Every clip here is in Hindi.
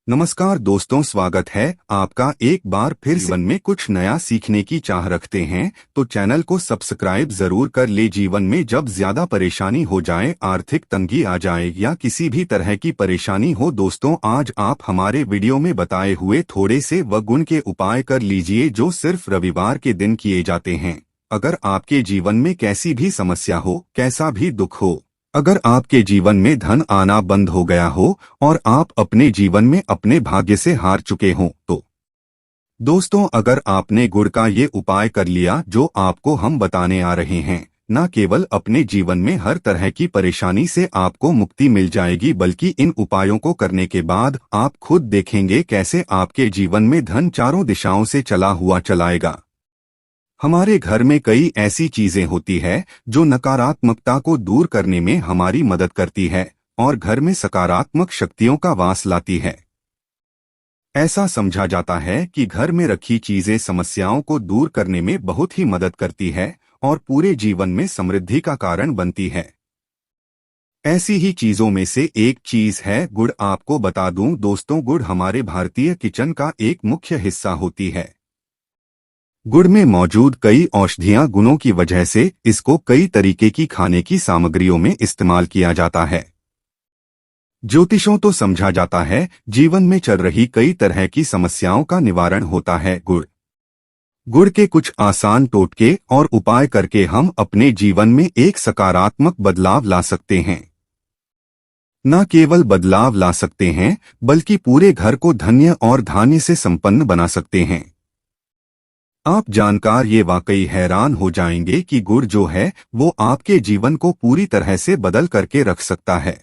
नमस्कार दोस्तों, स्वागत है आपका एक बार फिर। जीवन में कुछ नया सीखने की चाह रखते हैं तो चैनल को सब्सक्राइब जरूर कर ले। जीवन में जब ज्यादा परेशानी हो जाए, आर्थिक तंगी आ जाए या किसी भी तरह की परेशानी हो, दोस्तों आज आप हमारे वीडियो में बताए हुए थोड़े से व गुण के उपाय कर लीजिए जो सिर्फ रविवार के दिन किए जाते हैं। अगर आपके जीवन में कैसी भी समस्या हो, कैसा भी दुख हो, अगर आपके जीवन में धन आना बंद हो गया हो और आप अपने जीवन में अपने भाग्य से हार चुके हों, तो दोस्तों अगर आपने गुड़ का ये उपाय कर लिया जो आपको हम बताने आ रहे हैं, न केवल अपने जीवन में हर तरह की परेशानी से आपको मुक्ति मिल जाएगी, बल्कि इन उपायों को करने के बाद आप खुद देखेंगे कैसे आपके जीवन में धन चारों दिशाओं से चला हुआ चलाएगा। हमारे घर में कई ऐसी चीजें होती है जो नकारात्मकता को दूर करने में हमारी मदद करती है और घर में सकारात्मक शक्तियों का वास लाती है। ऐसा समझा जाता है कि घर में रखी चीजें समस्याओं को दूर करने में बहुत ही मदद करती है और पूरे जीवन में समृद्धि का कारण बनती है। ऐसी ही चीजों में से एक चीज है गुड़। आपको बता दूं दोस्तों, गुड़ हमारे भारतीय किचन का एक मुख्य हिस्सा होती है। गुड़ में मौजूद कई औषधीय गुणों की वजह से इसको कई तरीके की खाने की सामग्रियों में इस्तेमाल किया जाता है। ज्योतिषों तो समझा जाता है जीवन में चल रही कई तरह की समस्याओं का निवारण होता है गुड़। गुड़ के कुछ आसान टोटके और उपाय करके हम अपने जीवन में एक सकारात्मक बदलाव ला सकते हैं। न केवल बदलाव ला सकते हैं बल्कि पूरे घर को धन्य और धान्य से संपन्न बना सकते हैं। आप जानकर ये वाकई हैरान हो जाएंगे कि गुड़ जो है वो आपके जीवन को पूरी तरह से बदल करके रख सकता है।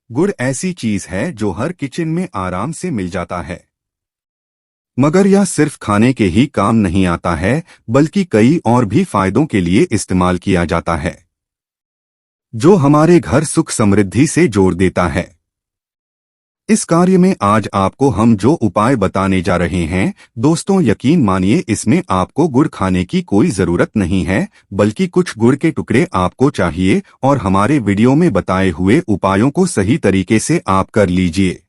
गुड़ ऐसी चीज है जो हर किचन में आराम से मिल जाता है, मगर यह सिर्फ खाने के ही काम नहीं आता है बल्कि कई और भी फायदों के लिए इस्तेमाल किया जाता है जो हमारे घर सुख समृद्धि से जोड़ देता है। इस कार्य में आज आपको हम जो उपाय बताने जा रहे हैं दोस्तों, यकीन मानिए इसमें आपको गुड़ खाने की कोई जरूरत नहीं है, बल्कि कुछ गुड़ के टुकड़े आपको चाहिए और हमारे वीडियो में बताए हुए उपायों को सही तरीके से आप कर लीजिए।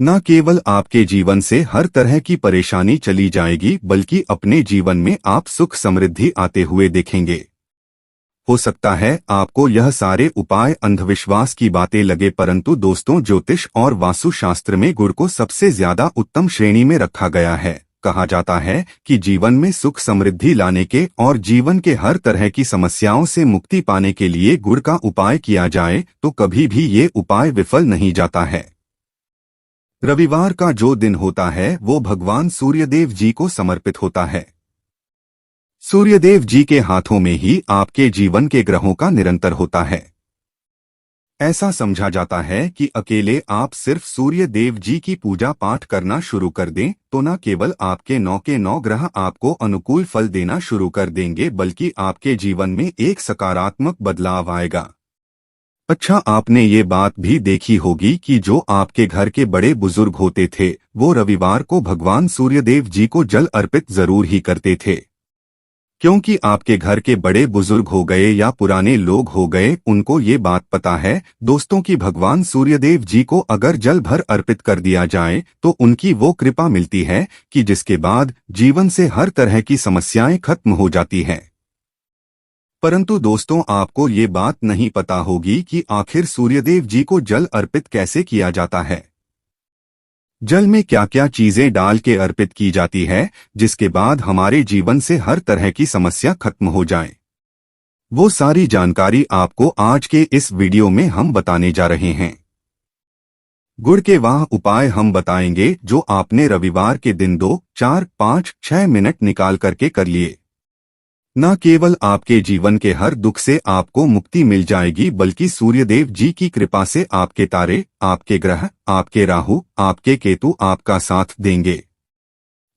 न केवल आपके जीवन से हर तरह की परेशानी चली जाएगी बल्कि अपने जीवन में आप सुख समृद्धि आते हुए देखेंगे। हो सकता है आपको यह सारे उपाय अंधविश्वास की बातें लगे, परंतु दोस्तों ज्योतिष और वास्तुशास्त्र में गुड़ को सबसे ज्यादा उत्तम श्रेणी में रखा गया है। कहा जाता है कि जीवन में सुख समृद्धि लाने के और जीवन के हर तरह की समस्याओं से मुक्ति पाने के लिए गुड़ का उपाय किया जाए तो कभी भी ये उपाय विफल नहीं जाता है। रविवार का जो दिन होता है वो भगवान सूर्यदेव जी को समर्पित होता है। सूर्यदेव जी के हाथों में ही आपके जीवन के ग्रहों का निरंतर होता है। ऐसा समझा जाता है कि अकेले आप सिर्फ सूर्य देव जी की पूजा पाठ करना शुरू कर दें तो न केवल आपके 9 के 9 ग्रह आपको अनुकूल फल देना शुरू कर देंगे बल्कि आपके जीवन में एक सकारात्मक बदलाव आएगा। अच्छा, आपने ये बात भी देखी होगी कि जो आपके घर के बड़े बुजुर्ग होते थे वो रविवार को भगवान सूर्यदेव जी को जल अर्पित जरूर ही करते थे, क्योंकि आपके घर के बड़े बुजुर्ग हो गए या पुराने लोग हो गए, उनको ये बात पता है दोस्तों कि भगवान सूर्यदेव जी को अगर जल भर अर्पित कर दिया जाए तो उनकी वो कृपा मिलती है कि जिसके बाद जीवन से हर तरह की समस्याएं खत्म हो जाती हैं। परंतु दोस्तों आपको ये बात नहीं पता होगी कि आखिर सूर्यदेव जी को जल अर्पित कैसे किया जाता है। जल में क्या क्या चीजें डाल के अर्पित की जाती है जिसके बाद हमारे जीवन से हर तरह की समस्या खत्म हो जाए, वो सारी जानकारी आपको आज के इस वीडियो में हम बताने जा रहे हैं। गुड़ के वह उपाय हम बताएंगे जो आपने रविवार के दिन 2, 4, 5, 6 मिनट निकाल करके कर लिए। न केवल आपके जीवन के हर दुख से आपको मुक्ति मिल जाएगी बल्कि सूर्यदेव जी की कृपा से आपके तारे, आपके ग्रह, आपके राहु, आपके केतु आपका साथ देंगे।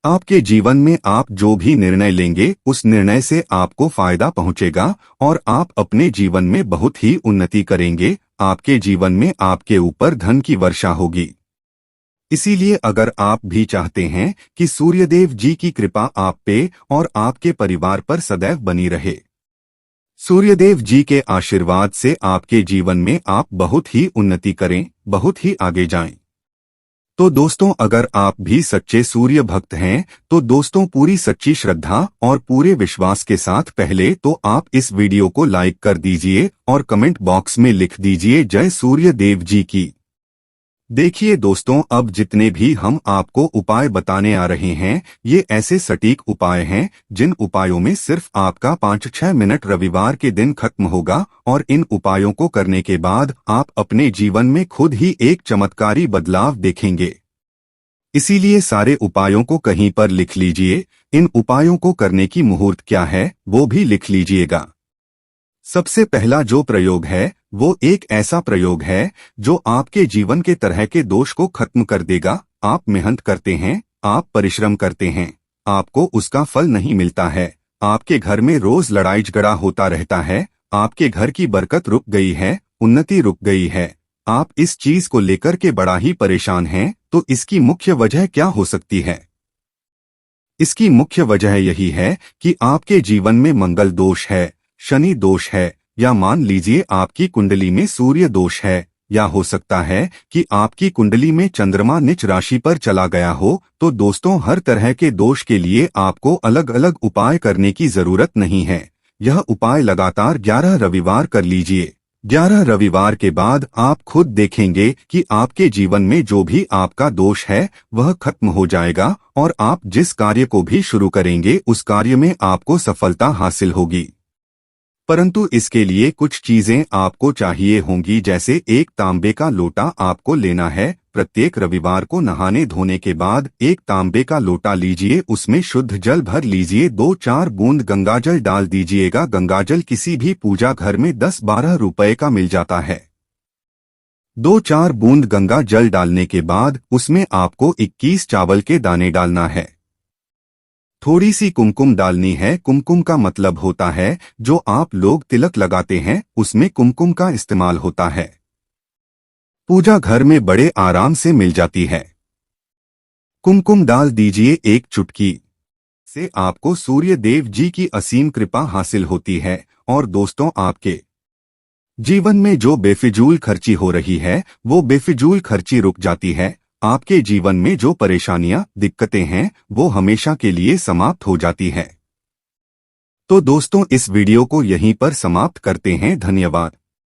आपके जीवन में आप जो भी निर्णय लेंगे उस निर्णय से आपको फायदा पहुंचेगा और आप अपने जीवन में बहुत ही उन्नति करेंगे। आपके जीवन में आपके ऊपर धन की वर्षा होगी। इसीलिए अगर आप भी चाहते हैं कि सूर्यदेव जी की कृपा आप पे और आपके परिवार पर सदैव बनी रहे, सूर्यदेव जी के आशीर्वाद से आपके जीवन में आप बहुत ही उन्नति करें, बहुत ही आगे जाएं। तो दोस्तों, अगर आप भी सच्चे सूर्य भक्त हैं तो दोस्तों, पूरी सच्ची श्रद्धा और पूरे विश्वास के साथ पहले तो आप इस वीडियो को लाइक कर दीजिए और कमेंट बॉक्स में लिख दीजिए जय सूर्य देव जी की। देखिए दोस्तों, अब जितने भी हम आपको उपाय बताने आ रहे हैं, ये ऐसे सटीक उपाय हैं जिन उपायों में सिर्फ आपका 5-6 मिनट रविवार के दिन खत्म होगा और इन उपायों को करने के बाद आप अपने जीवन में खुद ही एक चमत्कारी बदलाव देखेंगे। इसीलिए सारे उपायों को कहीं पर लिख लीजिए। इन उपायों को करने की मुहूर्त क्या है वो भी लिख लीजिएगा। सबसे पहला जो प्रयोग है वो एक ऐसा प्रयोग है जो आपके जीवन के तरह के दोष को खत्म कर देगा। आप मेहनत करते हैं, आप परिश्रम करते हैं, आपको उसका फल नहीं मिलता है, आपके घर में रोज लड़ाई झगड़ा होता रहता है, आपके घर की बरकत रुक गई है, उन्नति रुक गई है, आप इस चीज को लेकर के बड़ा ही परेशान हैं, तो इसकी मुख्य वजह क्या हो सकती है? इसकी मुख्य वजह यही है कि आपके जीवन में मंगल दोष है, शनि दोष है, या मान लीजिए आपकी कुंडली में सूर्य दोष है, या हो सकता है कि आपकी कुंडली में चंद्रमा नीच राशि पर चला गया हो। तो दोस्तों, हर तरह के दोष के लिए आपको अलग अलग उपाय करने की जरूरत नहीं है। यह उपाय लगातार 11 रविवार कर लीजिए। 11 रविवार के बाद आप खुद देखेंगे कि आपके जीवन में जो भी आपका दोष है वह खत्म हो जाएगा और आप जिस कार्य को भी शुरू करेंगे उस कार्य में आपको सफलता हासिल होगी। परंतु इसके लिए कुछ चीजें आपको चाहिए होंगी, जैसे एक तांबे का लोटा आपको लेना है। प्रत्येक रविवार को नहाने धोने के बाद एक तांबे का लोटा लीजिए, उसमें शुद्ध जल भर लीजिए, 2-4 बूंद गंगाजल डाल दीजिएगा। गंगाजल किसी भी पूजा घर में 10-12 रुपए का मिल जाता है। 2-4 बूंद गंगा जल डालने के बाद उसमें आपको 21 चावल के दाने डालना है। थोड़ी सी कुमकुम डालनी है। कुमकुम का मतलब होता है जो आप लोग तिलक लगाते हैं, उसमें कुमकुम का इस्तेमाल होता है। पूजा घर में बड़े आराम से मिल जाती है। कुमकुम डाल दीजिए एक चुटकी से आपको सूर्य देव जी की असीम कृपा हासिल होती है। और दोस्तों, आपके जीवन में जो बेफिजूल खर्ची हो रही है वो बेफिजूल खर्ची रुक जाती है। आपके जीवन में जो परेशानियां, दिक्कतें हैं वो हमेशा के लिए समाप्त हो जाती है। तो दोस्तों, इस वीडियो को यहीं पर समाप्त करते हैं। धन्यवाद।